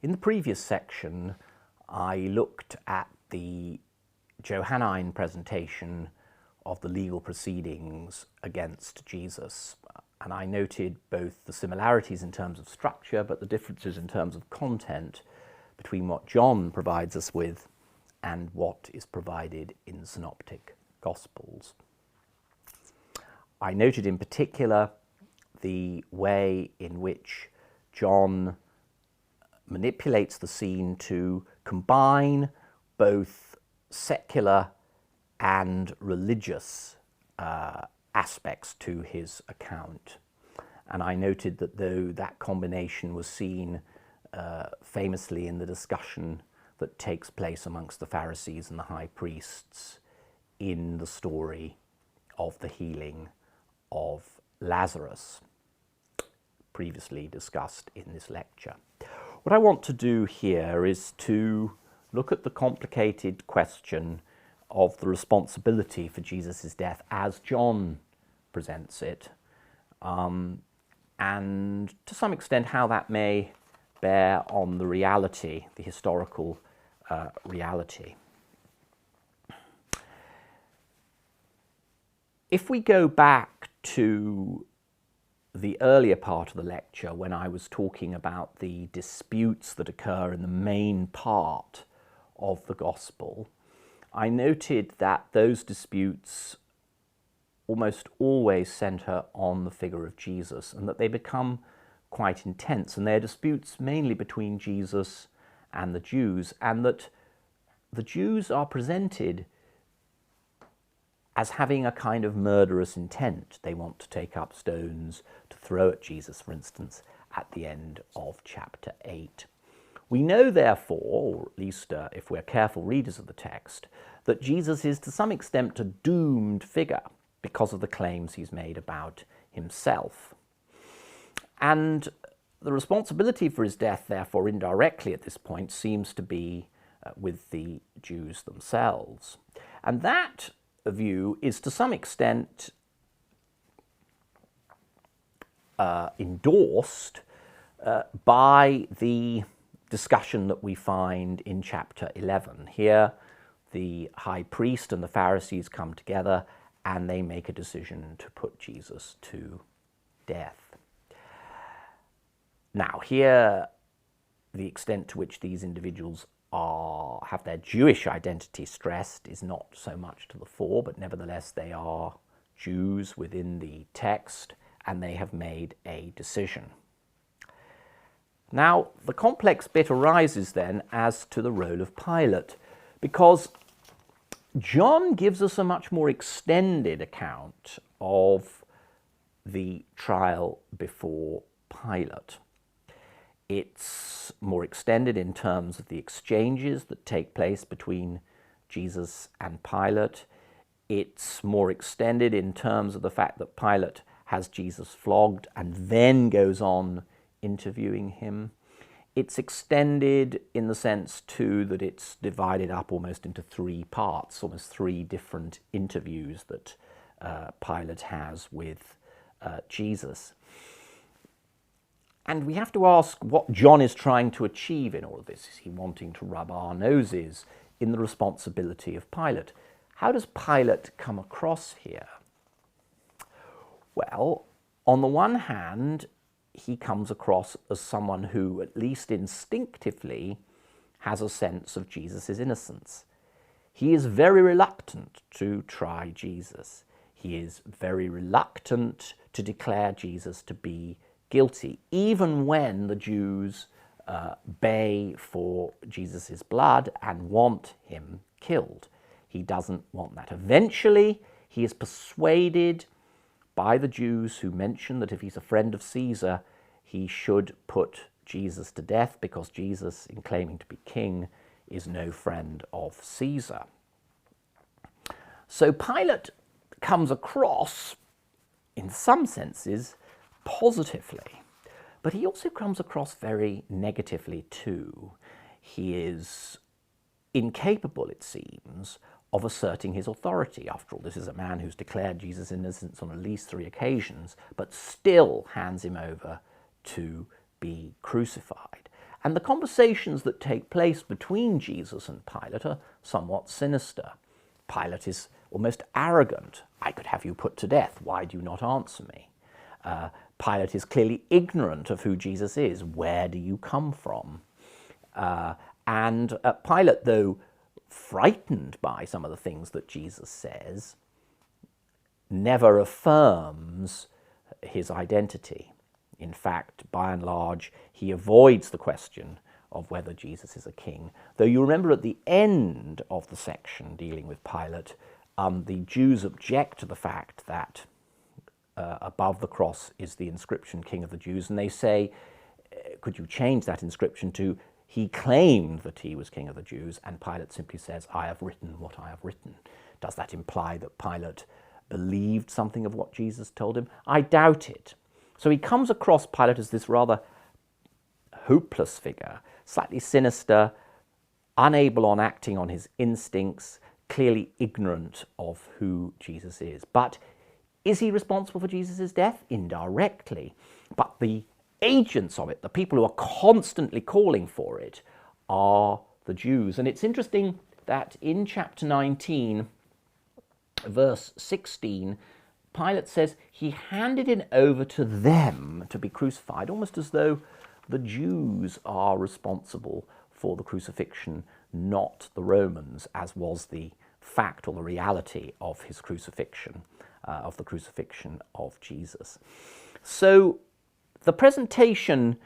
In the previous section, I looked at the Johannine presentation of the legal proceedings against Jesus, and I noted both the similarities in terms of structure, but the differences in terms of content between what John provides us with and what is provided in the Synoptic Gospels. I noted in particular the way in which John manipulates the scene to combine both secular and religious aspects to his account. And I noted that though that combination was seen famously in the discussion that takes place amongst the Pharisees and the high priests in the story of the healing of Lazarus, previously discussed in this lecture. What I want to do here is to look at the complicated question of the responsibility for Jesus' death as John presents it, and to some extent how that may bear on the reality, the historical reality. If we go back to the earlier part of the lecture when I was talking about the disputes that occur in the main part of the Gospel, I noted that those disputes almost always centre on the figure of Jesus and that they become quite intense, and they're disputes mainly between Jesus and the Jews, and that the Jews are presented as having a kind of murderous intent. They want to take up stones to throw at Jesus, for instance, at the end of chapter 8. We know, therefore, or at least if we're careful readers of the text, that Jesus is to some extent a doomed figure because of the claims he's made about himself. And the responsibility for his death, therefore, indirectly at this point, seems to be with the Jews themselves. And that view is to some extent endorsed by the discussion that we find in chapter 11. Here, the high priest and the Pharisees come together and they make a decision to put Jesus to death. Now, here, the extent to which these individuals have their Jewish identity stressed is not so much to the fore, but nevertheless they are Jews within the text and they have made a decision. Now, the complex bit arises then as to the role of Pilate, because John gives us a much more extended account of the trial before Pilate. It's more extended in terms of the exchanges that take place between Jesus and Pilate. It's more extended in terms of the fact that Pilate has Jesus flogged and then goes on interviewing him. It's extended in the sense, too, that it's divided up almost into three parts, almost three different interviews that Pilate has with Jesus. And we have to ask what John is trying to achieve in all of this. Is he wanting to rub our noses in the responsibility of Pilate? How does Pilate come across here? Well, on the one hand, he comes across as someone who, at least instinctively, has a sense of Jesus' innocence. He is very reluctant to try Jesus. He is very reluctant to declare Jesus to be guilty, even when the Jews bay for Jesus' blood and want him killed. He doesn't want that. Eventually, he is persuaded by the Jews who mention that if he's a friend of Caesar, he should put Jesus to death because Jesus, in claiming to be king, is no friend of Caesar. So Pilate comes across, in some senses, positively, but he also comes across very negatively too. He is incapable, it seems, of asserting his authority. After all, this is a man who's declared Jesus' innocence on at least 3 occasions, but still hands him over to be crucified. And the conversations that take place between Jesus and Pilate are somewhat sinister. Pilate is almost arrogant. I could have you put to death. Why do you not answer me? Pilate is clearly ignorant of who Jesus is. Where do you come from? And Pilate, though frightened by some of the things that Jesus says, never affirms his identity. In fact, by and large, he avoids the question of whether Jesus is a king. Though you remember at the end of the section dealing with Pilate, the Jews object to the fact that above the cross is the inscription, King of the Jews, and they say, could you change that inscription to, he claimed that he was King of the Jews, and Pilate simply says, I have written what I have written. Does that imply that Pilate believed something of what Jesus told him? I doubt it. So he comes across Pilate as this rather hopeless figure, slightly sinister, unable on acting on his instincts, clearly ignorant of who Jesus is. But is he responsible for Jesus' death? Indirectly. But the agents of it, the people who are constantly calling for it, are the Jews. And it's interesting that in chapter 19, verse 16, Pilate says he handed it over to them to be crucified, almost as though the Jews are responsible for the crucifixion, not the Romans, as was the fact or the reality of his crucifixion, of the crucifixion of Jesus. So the presentation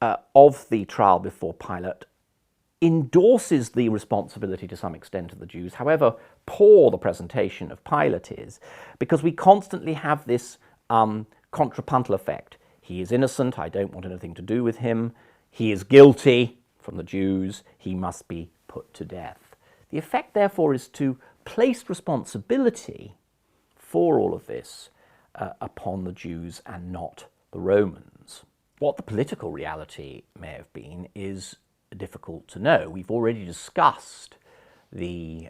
of the trial before Pilate endorses the responsibility to some extent of the Jews, however poor the presentation of Pilate is, because we constantly have this contrapuntal effect. He is innocent, I don't want anything to do with him. He is guilty from the Jews, he must be put to death. The effect, therefore, is to place responsibility for all of this upon the Jews and not the Romans. What the political reality may have been is difficult to know. We've already discussed the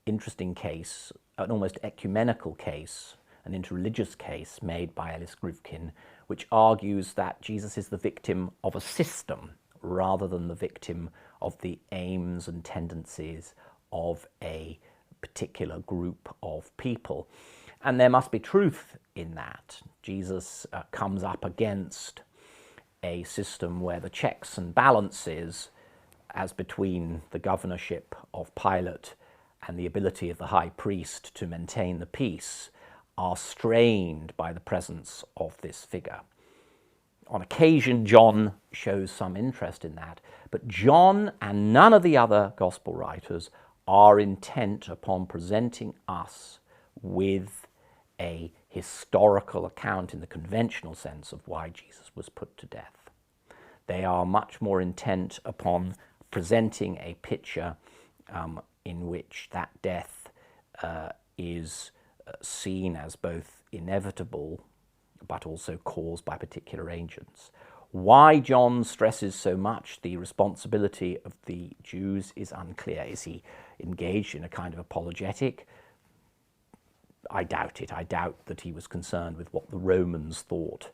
interesting case, an almost ecumenical case, an interreligious case made by Ellis Grivkin, which argues that Jesus is the victim of a system rather than the victim of the aims and tendencies of a particular group of people. And there must be truth in that. Jesus comes up against a system where the checks and balances, as between the governorship of Pilate and the ability of the high priest to maintain the peace, are strained by the presence of this figure. On occasion, John shows some interest in that, but John and none of the other gospel writers are intent upon presenting us with a historical account in the conventional sense of why Jesus was put to death. They are much more intent upon presenting a picture in which that death is seen as both inevitable but also caused by particular agents. Why John stresses so much the responsibility of the Jews is unclear. Is he engaged in a kind of apologetic? I doubt it. I doubt that he was concerned with what the Romans thought,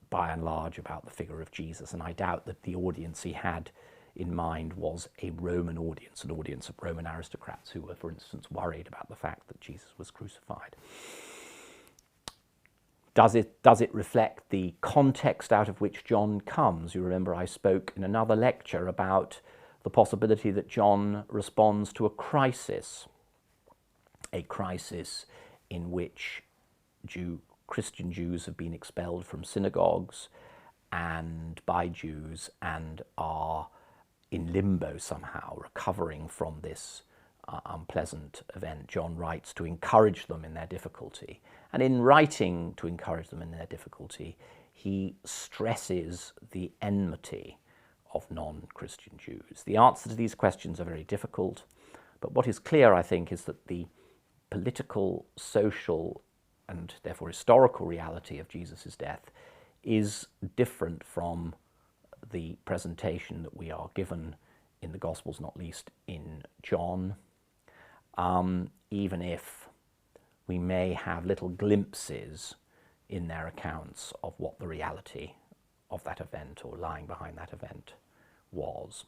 by and large, about the figure of Jesus, and I doubt that the audience he had in mind was a Roman audience, an audience of Roman aristocrats who were, for instance, worried about the fact that Jesus was crucified. Does it reflect the context out of which John comes? You remember I spoke in another lecture about the possibility that John responds to a crisis in which Christian Jews have been expelled from synagogues and by Jews and are in limbo somehow, recovering from this unpleasant event. John writes to encourage them in their difficulty. And in writing to encourage them in their difficulty, he stresses the enmity of non-Christian Jews. The answers to these questions are very difficult, but what is clear, I think, is that the political, social, and therefore historical reality of Jesus' death is different from the presentation that we are given in the Gospels, not least in John, even if we may have little glimpses in their accounts of what the reality of that event or lying behind that event was.